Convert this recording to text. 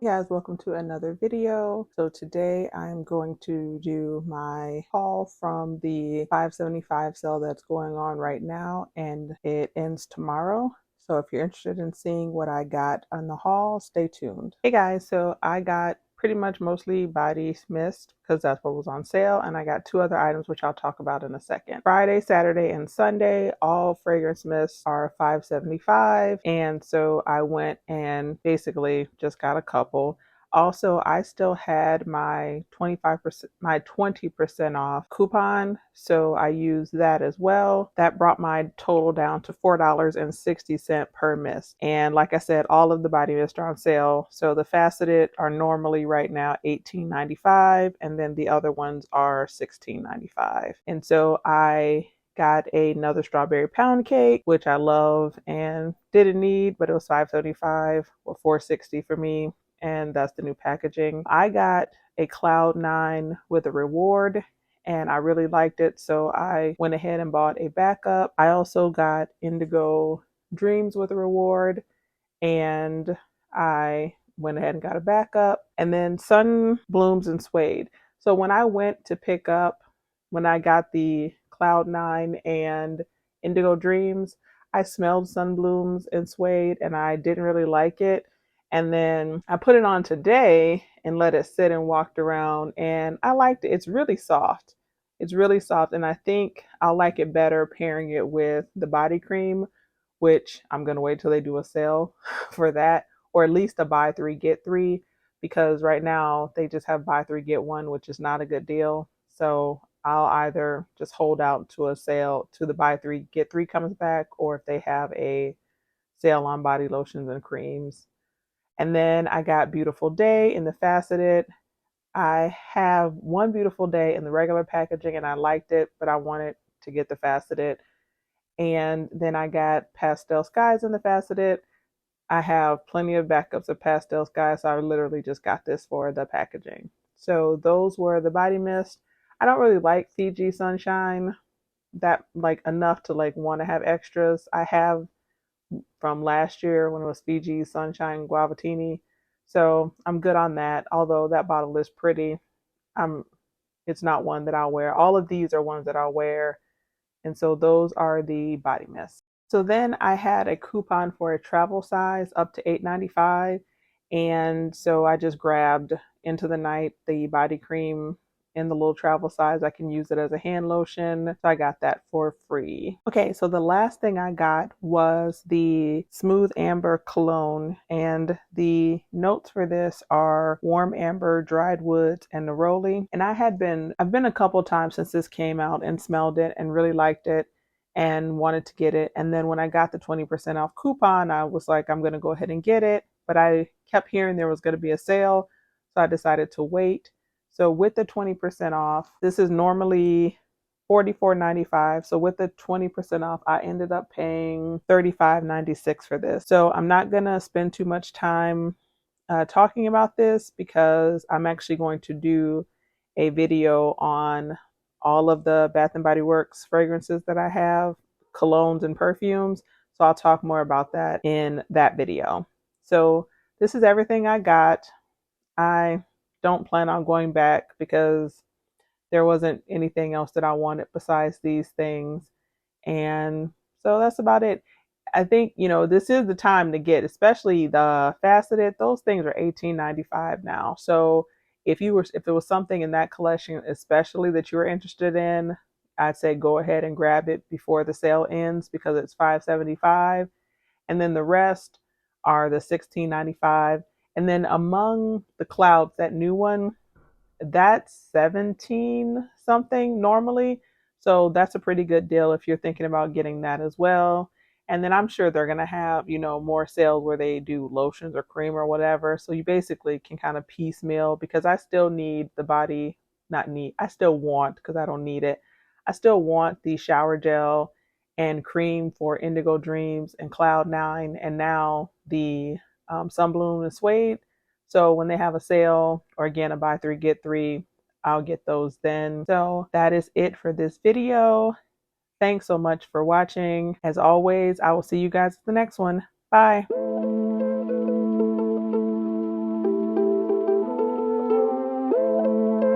Guys, welcome to another video. So today I'm going to do my haul from the 575 sale that's going on right now, and it ends tomorrow. So if you're interested in seeing what I got on the haul, stay tuned. Hey guys, so I got pretty much mostly body mist because that's what was on sale, and I got two other items which I'll talk about in a second. Friday, Saturday, and Sunday, all fragrance mists are $5.75, and so I went and basically just got a couple. Also, I still had my 20% off coupon, so I used that as well. That brought my total down to $4.60 per mist. And like I said, all of the body mist are on sale. So the faceted are normally right now $18.95, and then the other ones are $16.95. And so I got another strawberry pound cake, which I love and didn't need, but it was $5.75 or $4.60 for me, and that's the new packaging. I got a Cloud9 with a reward, and I really liked it, so I went ahead and bought a backup. I also got Indigo Dreams with a reward, and I went ahead and got a backup. And then Sun Blooms and Suede. So when I went to pick up, when I got the Cloud9 and Indigo Dreams, I smelled Sun Blooms and Suede and I didn't really like it. And then I put it on today and let it sit and walked around, and I liked it. It's really soft. It's really soft, and I think I'll like it better pairing it with the body cream, which I'm going to wait till they do a sale for that, or at least a buy three, get three, because right now they just have buy three, get one, which is not a good deal. So I'll either just hold out to a sale to the buy three, get three comes back, or if they have a sale on body lotions and creams. And then I got Beautiful Day in the faceted. I have one Beautiful Day in the regular packaging and I liked it, but I wanted to get the faceted. And then I got Pastel Skies in the faceted. I have plenty of backups of Pastel Skies, so I literally just got this for the packaging. So those were the body mist. I don't really like Fiji Sunshine that like enough to like want to have extras. I have from last year when it was Fiji Sunshine Guavatini. So I'm good on that. Although that bottle is pretty, I'm it's not one that I'll wear. All of these are ones that I'll wear. And so those are the body mists. So then I had a coupon for a travel size up to $8.95. And so I just grabbed Into the Night, the body cream in the little travel size. I can use it as a hand lotion. So I got that for free. Okay, so the last thing I got was the Smooth Amber cologne. And the notes for this are warm amber, dried woods, and neroli. And I've been a couple times since this came out and smelled it and really liked it and wanted to get it. And then when I got the 20% off coupon, I was like, I'm going to go ahead and get it. But I kept hearing there was going to be a sale, so I decided to wait. So with the 20% off, this is normally $44.95. So with the 20% off, I ended up paying $35.96 for this. So I'm not going to spend too much time talking about this because I'm actually going to do a video on all of the Bath and Body Works fragrances that I have, colognes and perfumes. So I'll talk more about that in that video. So this is everything I got. I don't plan on going back because there wasn't anything else that I wanted besides these things. And so that's about it. I think, this is the time to get, especially the faceted, those things are $18.95 now. So if it was something in that collection, especially that you were interested in, I'd say go ahead and grab it before the sale ends because it's $5.75. And then the rest are the $16.95. And then among the clouds, that new one, that's 17 something normally. So that's a pretty good deal if you're thinking about getting that as well. And then I'm sure they're going to have, more sales where they do lotions or cream or whatever. So you basically can kind of piecemeal, because I still need the body, not need, I still want, because I don't need it. I still want the shower gel and cream for Indigo Dreams and Cloud9, and now the Sunbloom and Suede. So when they have a sale, or again, a buy three, get three, I'll get those then. So that is it for this video. Thanks so much for watching. As always, I will see you guys at the next one. Bye.